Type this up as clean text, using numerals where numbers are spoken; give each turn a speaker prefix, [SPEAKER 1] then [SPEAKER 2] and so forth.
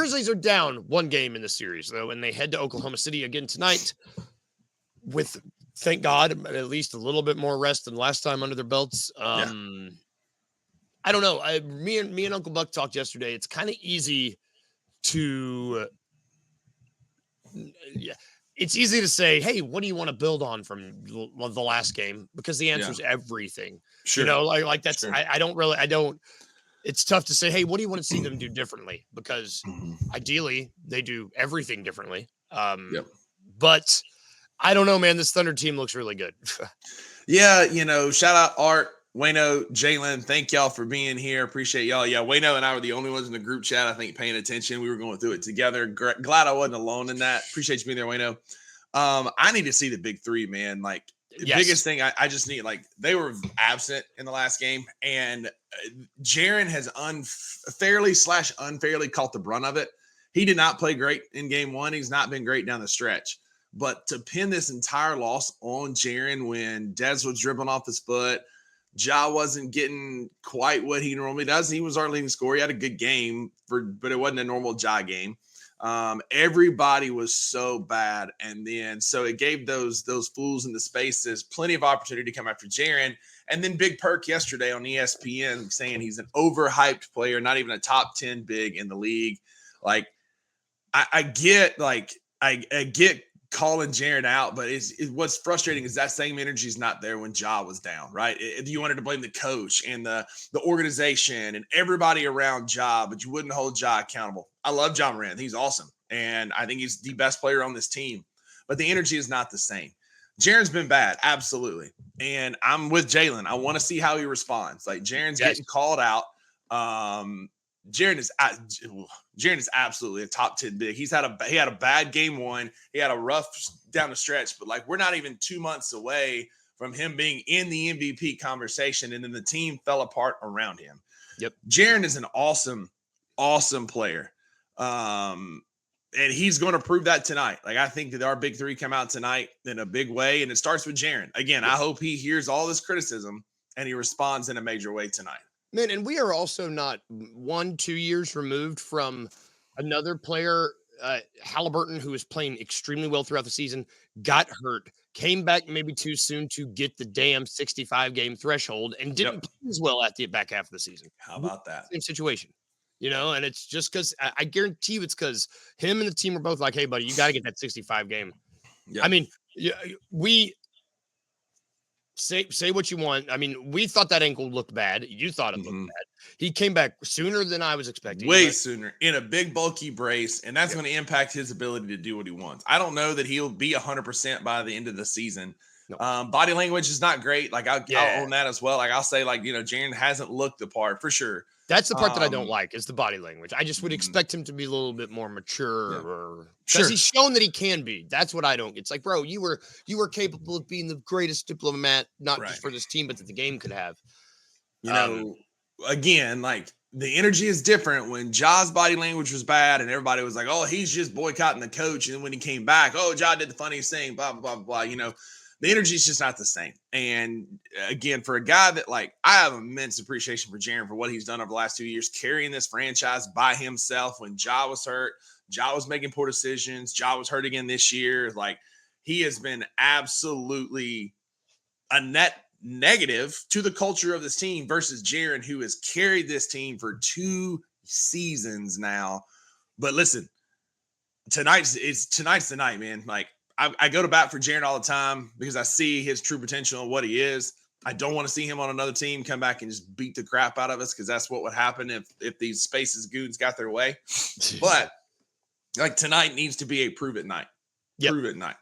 [SPEAKER 1] Grizzlies are down 1 game in the series, though, and they head to Oklahoma City again tonight with, thank God, at least a little bit more rest than last time under their belts. I don't know. Me and Uncle Buck talked yesterday. It's kind of easy to it's easy to say, hey, what do you want to build on from the last game? Because the answer is everything.
[SPEAKER 2] Sure.
[SPEAKER 1] Like that's, sure. I don't, it's tough to say, hey, what do you want to see them do differently? Because ideally they do everything differently. But I don't know, man, this Thunder team looks really good.
[SPEAKER 2] Shout out Art, Wayno, Jalen, thank y'all for being here. Appreciate y'all. Yeah, Wayno and I were the only ones in the group chat, I think, paying attention. We were going through it together. Glad I wasn't alone in that. Appreciate you being there, Wayno. I need to see the big three, man. Like, the biggest thing I just need, like, they were absent in the last game, and Jaren has unfairly caught the brunt of it. He did not play great in game one. He's not been great down the stretch. But to pin this entire loss on Jaren when Dez was dribbling off his foot, Ja wasn't getting quite what he normally does. He was our leading scorer. He had a good game, but it wasn't a normal Ja game. Everybody was so bad. And then so it gave those fools in the spaces plenty of opportunity to come after Jaren. And then Big Perk yesterday on ESPN saying he's an overhyped player, not even a top 10 big in the league. Like, I get calling Jaren out, but what's frustrating is that same energy is not there when Ja was down, right? If you wanted to blame the coach and the organization and everybody around Ja, but you wouldn't hold Ja accountable. I love Ja Morant. He's awesome. And I think he's the best player on this team, but the energy is not the same. Jaren's been bad. Absolutely. And I'm with Jalen. I want to see how he responds. Like, Jaren's getting called out. Jaren is absolutely a top 10 big. He had a bad game one. He had a rough down the stretch, but like, we're not even 2 months away from him being in the MVP conversation. And then the team fell apart around him.
[SPEAKER 1] Yep.
[SPEAKER 2] Jaren is an awesome, awesome player. And he's going to prove that tonight. Like, I think that our big three come out tonight in a big way. And it starts with Jaren. Again, I hope he hears all this criticism and he responds in a major way tonight.
[SPEAKER 1] Man, and we are also not 1-2 years removed from another player, Halliburton, who was playing extremely well throughout the season, got hurt, came back maybe too soon to get the damn 65-game threshold, and didn't play as well at the back half of the season.
[SPEAKER 2] How about that?
[SPEAKER 1] Same situation, and it's just because I guarantee you it's because him and the team were both like, hey, buddy, you got to get that 65 game. Yep. I mean, we say what you want. I mean, we thought that ankle looked bad. You thought it looked bad. He came back sooner than I was expecting.
[SPEAKER 2] Way sooner in a big bulky brace, and that's going to impact his ability to do what he wants. I don't know that he'll be 100% by the end of the season. No. Body language is not great. Like, I'll own that as well. Like, I'll say, like, Jaren hasn't looked the part for sure.
[SPEAKER 1] That's the part that I don't like, is the body language. I just would expect him to be a little bit more mature, because he's shown that he can be. That's what I don't get. It's like, bro, you were capable of being the greatest diplomat, not just for this team, but that the game could have.
[SPEAKER 2] Again, like, the energy is different when Ja's body language was bad and everybody was like, oh, he's just boycotting the coach. And then when he came back, oh, Ja did the funniest thing, blah, blah, blah, blah. The energy is just not the same. And again, for a guy that, like, I have immense appreciation for Jaren for what he's done over the last 2 years, carrying this franchise by himself. When Ja was hurt, Ja was making poor decisions. Ja was hurt again this year. Like, he has been absolutely a net negative to the culture of this team versus Jaren, who has carried this team for 2 seasons now. But listen, tonight's the night, man. Like, I go to bat for Jaren all the time because I see his true potential and what he is. I don't want to see him on another team come back and just beat the crap out of us, because that's what would happen if these Spaces goons got their way. But, like, tonight needs to be a prove it night. Prove it night.